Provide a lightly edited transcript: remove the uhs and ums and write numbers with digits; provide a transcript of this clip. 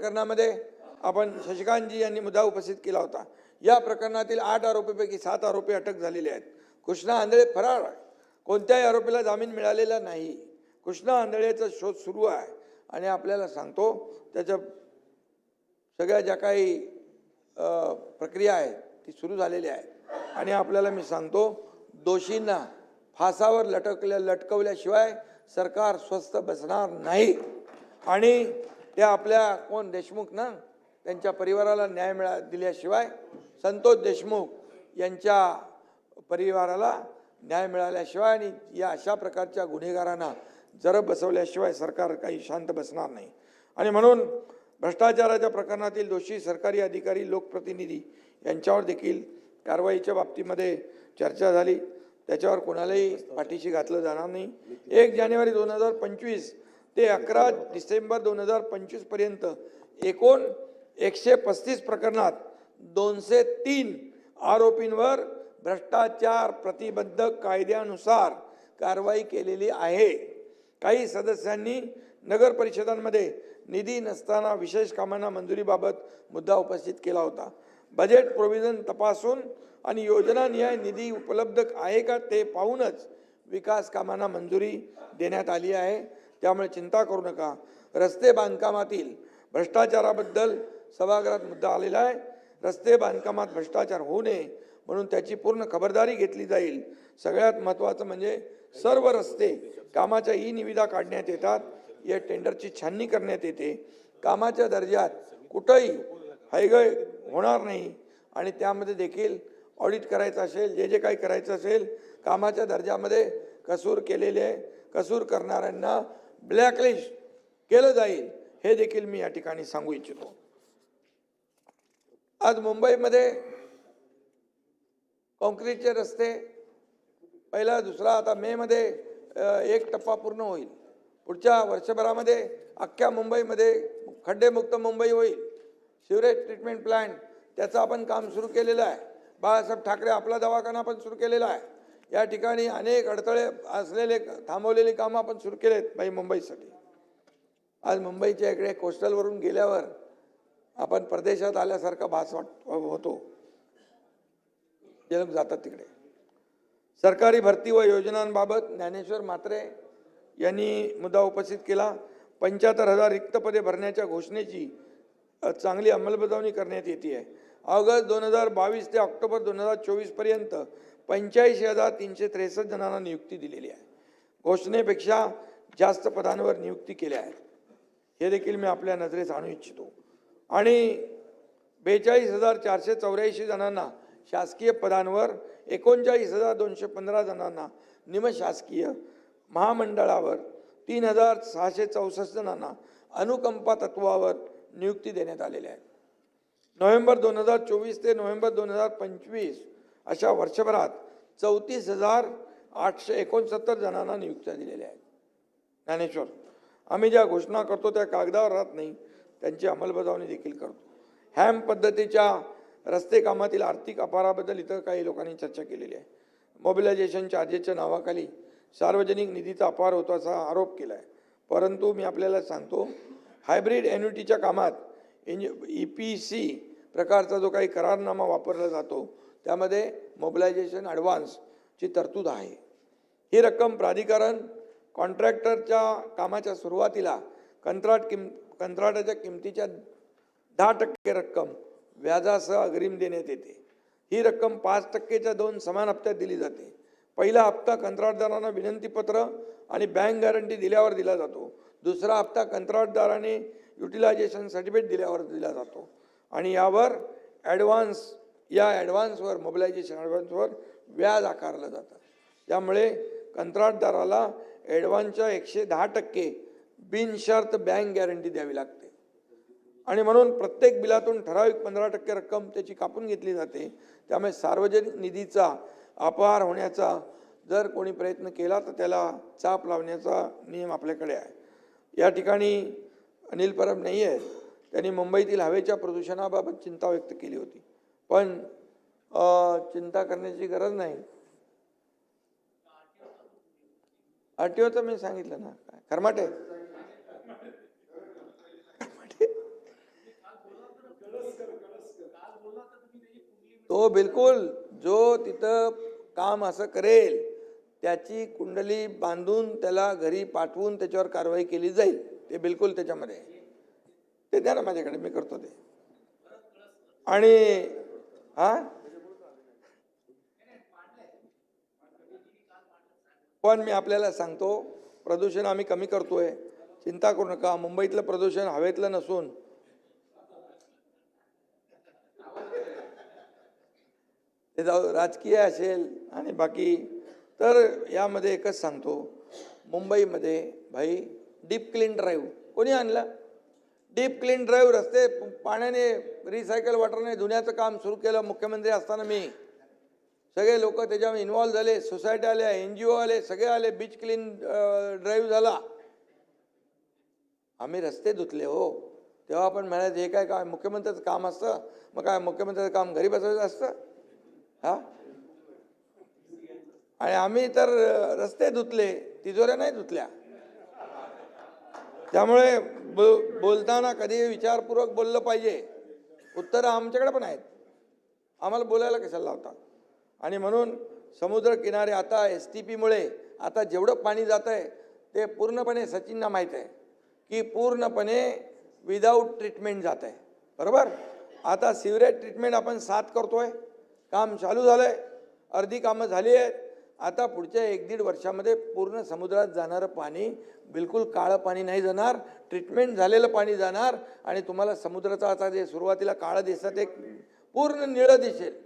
प्रकरणामध्ये आपण शशिकांतजी यांनी मुद्दा उपस्थित केला होता। या प्रकरणातील 8 आरोपीपैकी 7 आरोपी अटक झालेले आहेत। कृष्णा आंधळे फरार आहे, कोणत्याही आरोपीला जामीन मिळालेला नाही। कृष्णा आंधळेचा शोध सुरू आहे आणि आपल्याला सांगतो त्याच्या सगळ्या ज्या काही प्रक्रिया आहेत ती सुरू झालेली आहे आणि आपल्याला मी सांगतो दोषींना फासावर लटकवल्याशिवाय सरकार स्वस्थ बसणार नाही आणि ते आपल्या कोण देशमुख ना त्यांच्या परिवाराला न्याय दिल्याशिवाय संतोष देशमुख यांच्या परिवाराला न्याय मिळाल्याशिवाय आणि या अशा प्रकारच्या गुन्हेगारांना जरब बसवल्याशिवाय सरकार काही शांत बसणार नाही। आणि म्हणून भ्रष्टाचाराच्या प्रकरणातील दोषी सरकारी अधिकारी लोकप्रतिनिधी यांच्यावर देखील कारवाईच्या बाबतीमध्ये चर्चा झाली। त्याच्यावर कोणालाही पाठीशी घातलं जाणार नाही। 1 जानेवारी 2025 ते 11 डिसेंबर 2025 पर्यंत एकूण 135 प्रकरणात 203 आरोपींवर भ्रष्टाचार प्रतिबंधक कायद्यानुसार कारवाई केलेली आहे। काही सदस्यांनी नगर परिषदांमध्ये निधी नसताना विशेष कामांना मंजुरीबाबत मुद्दा उपस्थित केला होता। बजेट प्रोव्हिजन तपासून आणि योजनानिहाय निधी उपलब्ध आहे का ते पाहूनच विकास कामांना मंजुरी देण्यात आली आहे। त्यामुळे चिंता करू नका। रस्ते बांधकामातील भ्रष्टाचाराबद्दल सभागृहात मुद्दा आलेला आहे। रस्ते बांधकामात भ्रष्टाचार होऊ नये म्हणून त्याची पूर्ण खबरदारी घेतली जाईल। सगळ्यात महत्त्वाचं म्हणजे सर्व रस्ते कामाच्या निविदा काढण्यात येतात, या टेंडरची छाननी करण्यात येते, कामाच्या दर्जात कुठेही हयगय होणार नाही आणि त्यामध्ये देखील ऑडिट करायचं असेल, जे काही करायचं असेल, कामाच्या दर्जामध्ये कसूर केलेले कसूर करणाऱ्यांना ब्लॅकलिस्ट केलं जाईल, हे देखील मी या ठिकाणी सांगू इच्छितो। आज मुंबईमध्ये कॉन्क्रीटचे रस्ते पहिला दुसरा आता मे मध्ये 1 टप्पा पूर्ण होईल। पुढच्या वर्षभरामध्ये अख्ख्या मुंबईमध्ये खड्डेमुक्त मुंबई होईल। सिवरेज ट्रीटमेंट प्लांट त्याचं आपण काम सुरू केलेलं आहे। बाळासाहेब ठाकरे आपला दवाखाना पण सुरू केलेला आहे। या ठिकाणी अनेक अडथळे असलेले थांबवलेली कामं आपण सुरू केलेत मुंबईसाठी। आज मुंबईच्या इकडे कोस्टलवरून गेल्यावर आपण परदेशात आल्यासारखा भास होतो, जे लोक जातात तिकडे। सरकारी भरती व योजनांबाबत ज्ञानेश्वर म्हात्रे यांनी मुद्दा उपस्थित केला। 75,000 रिक्त पदे भरण्याच्या घोषणेची चांगली अंमलबजावणी करण्यात येते आहे। ऑगस्ट 2022 ते ऑक्टोबर 2024 पर्यंत 85,363 जणांना नियुक्ती दिलेली आहे। घोषणेपेक्षा जास्त पदांवर नियुक्ती केल्या आहेत, हे देखील मी आपल्या नजरेस आणू इच्छितो। आणि 42,484 जणांना शासकीय पदांवर, 39,215 जणांना निमशासकीय, महामंडळावर 3,664 जणांना अनुकंपा तत्वावर नियुक्ती देण्यात आलेल्या आहे। नोव्हेंबर 2024 ते नोव्हेंबर 2025 अशा वर्षभरात 34,869 जणांना नियुक्त्या दिलेल्या आहेत। ज्ञानेश्वर, आम्ही ज्या घोषणा करतो त्या कागदावर राहत नाही, त्यांची अंमलबजावणी देखील करतो। हॅम पद्धतीच्या रस्ते कामातील आर्थिक अपाराबद्दल इतर काही लोकांनी चर्चा केलेली आहे। मोबिलायझेशन चार्जेसच्या नावाखाली सार्वजनिक निधीचा अपार होतो असा आरोप केला आहे। परंतु मी आपल्याला सांगतो, हायब्रिड एन्युटीच्या कामात EPC प्रकारचा जो काही करारनामा वापरला जातो त्यामध्ये मोबिलायझेशन ॲडव्हान्सची तरतूद आहे। ही रक्कम प्राधिकरण कॉन्ट्रॅक्टरच्या कामाच्या सुरुवातीला कंत्राटाच्या किमतीच्या 10% रक्कम व्याजासह अग्रिम देण्यात येते। ही रक्कम 5%च्या 2 समान हप्त्यात दिली जाते। पहिला हप्ता कंत्राटदारांना विनंतीपत्र आणि बँक गॅरंटी दिल्यावर दिला जातो। दुसरा हप्ता कंत्राटदाराने युटिलायझेशन सर्टिफिकेट दिल्यावर दिला जातो आणि यावर ॲडव्हान्सवर मोबिलायझेशन ॲडव्हान्सवर व्याज आकारलं जातं। त्यामुळे कंत्राटदाराला ॲडव्हान्सच्या 110% बिनशर्त बँक गॅरंटी द्यावी लागते आणि म्हणून प्रत्येक बिलातून ठराविक 15% रक्कम त्याची कापून घेतली जाते। त्यामुळे सार्वजनिक निधीचा अपहार होण्याचा जर कोणी प्रयत्न केला तर त्याला चाप लावण्याचा नियम आपल्याकडे आहे। या ठिकाणी अनिल परब नाही आहे, त्यांनी मुंबईतील हवेच्या प्रदूषणाबाबत चिंता व्यक्त केली होती, पण चिंता करण्याची गरज नाही। RTOचं मी सांगितलं ना, खरमाटे तो बिलकुल जो तिथं काम असं करेल त्याची कुंडली बांधून त्याला घरी पाठवून त्याच्यावर कारवाई केली जाईल. ते बिलकुल त्याच्यामध्ये आहे. ते द्या ना माझ्याकडे, मी करतो ते. आणि हा पण मी आपल्याला सांगतो, प्रदूषण आम्ही कमी करतोय, चिंता करू नका. मुंबईतलं प्रदूषण हवेतलं नसून ते जाऊ राजकीय असेल आणि बाकी, तर यामध्ये एकच सांगतो, मुंबईमध्ये भाई डीप क्लीन ड्राईव्ह कोणी आणला? डीप क्लीन ड्राईव्ह, रस्ते पाण्याने रिसायकल वॉटरने धुण्याचं काम सुरू केलं मुख्यमंत्री असताना मी. सगळे लोक त्याच्यामध्ये इन्व्हॉल्व झाले, सोसायटी आल्या, NGO आले, सगळे आले, बीच क्लीन ड्राईव्ह झाला. आम्ही रस्ते धुतले हो. तेव्हा आपण म्हणायचं हे काय मुख्यमंत्र्याचं काम असतं? मग काय मुख्यमंत्र्याचं काम घरी बसायचं असतं? हा, आणि आम्ही तर रस्ते धुतले, तिजोऱ्या नाही धुतल्या. त्यामुळे बोलताना कधी विचारपूर्वक बोललं पाहिजे. उत्तरं आमच्याकडे पण आहेत, आम्हाला बोलायला कशाला लावता. आणि म्हणून समुद्र किनारे आता STPमुळे आता जेवढं पाणी जात आहे ते पूर्णपणे सचिनना माहीत आहे की पूर्णपणे विदाऊट ट्रीटमेंट जात आहे. बरोबर. आता सिवरेज ट्रीटमेंट आपण 7 करतोय, काम चालू झालं आहे, अर्धी कामं झाली आहेत. आता पुढच्या 1-1.5 वर्षामध्ये पूर्ण समुद्रात जाणारं पाणी बिलकुल काळं पाणी नाही जाणार, ट्रीटमेंट झालेलं पाणी जाणार आणि तुम्हाला समुद्राचा आता जे सुरुवातीला काळं दिसतं ते पूर्ण निळं दिसेल.